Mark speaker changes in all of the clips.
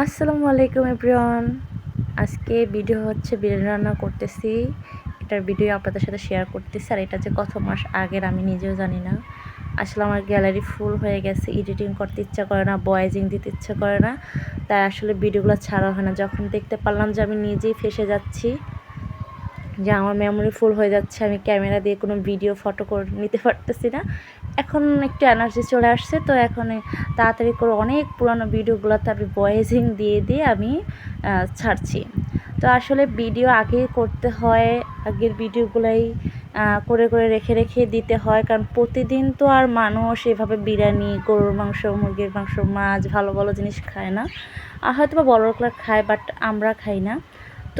Speaker 1: আসসালামু আলাইকুম এভরিওয়ান। আজকে ভিডিও হচ্ছে বিরিয়ানি রান্না করতেছি। এটার ভিডিও আপনাদের সাথে শেয়ার করতেছি। আর এটা যে কত মাস আগের আমি নিজেও জানি না। আসলে আমার গ্যালারি ফুল হয়ে গেছে, এডিটিং করতে ইচ্ছা করে না, ভয়েসিং দিতে ইচ্ছা করে না, তাই আসলে ভিডিওগুলো ছাড়া হয় না। যখন দেখতে পারলাম যে আমি নিজেই ফেঁসে যাচ্ছি, যে আমার মেমোরি ফুল হয়ে যাচ্ছে, আমি ক্যামেরা দিয়ে কোনো ভিডিও ফটো করে নিতে পারতেছি না, এখন একটু এনার্জি চলে আসছে। তো এখন তাড়াতাড়ি করে অনেক পুরানো ভিডিওগুলোতে আমি ভয়েসিং দিয়ে দিয়ে আমি ছাড়ছি। তো আসলে ভিডিও আগে করতে হয়, আগের ভিডিওগুলাই করে করে রেখে রেখে দিতে হয়, কারণ প্রতিদিন তো আর মানুষ এভাবে বিরিয়ানি, গরুর মাংস, মুরগির মাংস, মাছ, ভালো ভালো জিনিস খায় না। হয়তো বা বড়লোকরা খায়, বাট আমরা খাই না।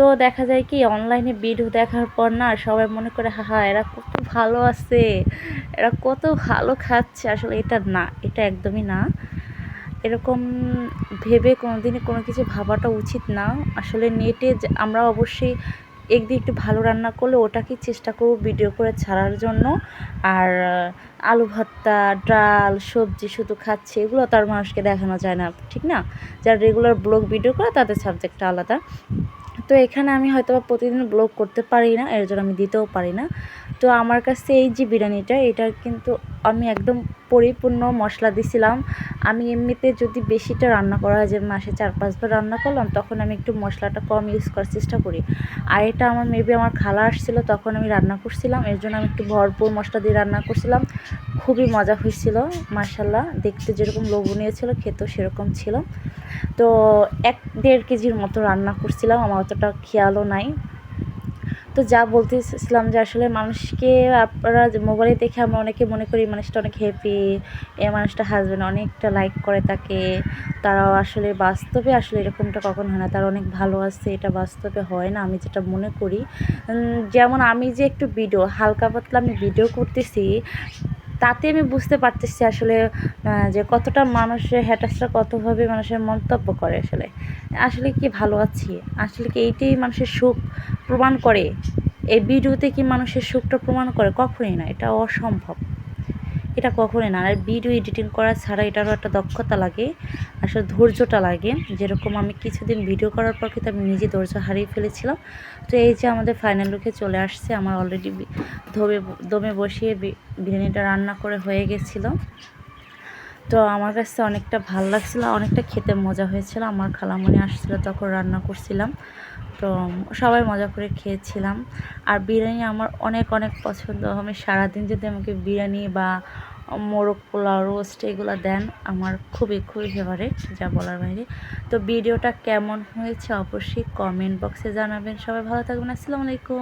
Speaker 1: তো দেখা যায় কি, অনলাইনে ভিডিও দেখার পর না সবাই মনে করে হা এরা কত ভালো আছে, এরা কত ভালো খাচ্ছে। আসলে এটা না, এটা একদমই না। এরকম ভেবে কোনোদিনই কোনো কিছু ভাবাটা উচিত না। আসলে নেটে আমরা অবশ্যই একদিন একটু ভালো রান্না করলে ওটাকেই চেষ্টা করব ভিডিও করে ছাড়ার জন্য। আর আলু ভর্তা, ডাল, সবজি শুধু খাচ্ছে, এগুলো তার মানুষকে দেখানো যায় না, ঠিক না? যারা রেগুলার ব্লগ ভিডিও করে তাদের সাবজেক্টটা আলাদা। তো এখানে আমি হয়তো প্রতিদিন ব্লগ করতে পারি না, এর জন্য আমি দিতেও পারি না। তো আমার কাছে এই যে বিরিয়ানিটা, এটার কিন্তু আমি একদম পরিপূর্ণ মশলা দিছিলাম। আমি এমনিতে যদি বেশিটা রান্না করা হয়, যে মাসে 4-5 বার রান্না করলাম, তখন আমি একটু মশলাটা কম ইউজ করার চেষ্টা করি। আর এটা আমার মেবি আমার খালা আসছিলো, তখন আমি রান্না করছিলাম, এর জন্য আমি একটু ভরপুর মশলা দিয়ে রান্না করছিলাম। খুবই মজা হয়েছিল, মাশাল্লাহ। দেখতে যেরকম লোভনীয় ছিল, খেতেও সেরকম ছিল। তো 1-1.5 কেজির মতো রান্না করছিলাম, আমার অতটা খেয়ালও নাই। তো যা বলতেছিলাম যে আসলে মানুষকে আপনারা মোবাইলে দেখে আমরা অনেকে মনে করি এই মানুষটা অনেক হ্যাপি, এই মানুষটা হাজব্যান্ড অনেকটা লাইক করে তাকে, তারাও আসলে বাস্তবে আসলে এরকমটা কখনো হয় না, তারা অনেক ভালো আছে, এটা বাস্তবে হয় না, আমি যেটা মনে করি। যেমন আমি যে একটু ভিডিও হালকা পাতলা আমি ভিডিও করতেছি, তাতে আমি বুঝতে পারতেছি আসলে যে কতটা মানুষের হ্যাটার্সরা কতভাবে মানুষের মন্তব্য করে। আসলে আসলে কি ভালো আছি, আসলে কি এইটাই মানুষের সুখ প্রমাণ করে? এই ভিডিওতে কি মানুষের সুখটা প্রমাণ করে? কখনোই না, এটা অসম্ভব, এটা কখনোই না। আর ভিডিও এডিটিং করা ছাড়া এটারও একটা দক্ষতা লাগে, আসলে ধৈর্যটা লাগে। যেরকম আমি কিছুদিন ভিডিও করার পর কিন্তু আমি নিজে ধৈর্য হারিয়ে ফেলেছিলাম। তো এই যে আমাদের ফাইনাল লুকে চলে আসছে, আমার অলরেডি দমে বসিয়ে বিরিয়ানিটা রান্না করে হয়ে গেছিলো। তো আমার কাছে অনেকটা ভালো লাগছিলো, অনেকটা খেতে মজা হয়েছিল। আমার খালামণি আসছিলো তখন রান্না করছিলাম, তো সবাই মজা করে খেয়েছিলাম। আর বিরিয়ানি আমার অনেক অনেক পছন্দ। আমি সারাদিন যদি আমাকে বিরিয়ানি বা মোরগ পোলাও, রোস্ট এগুলো দেন, আমার খুবই খুবই ফেভারিট, যা বলার বাইরে। তো ভিডিওটা কেমন হয়েছে অবশ্যই কমেন্ট বক্সে জানাবেন। সবাই ভালো থাকবেন। আসসালামু আলাইকুম।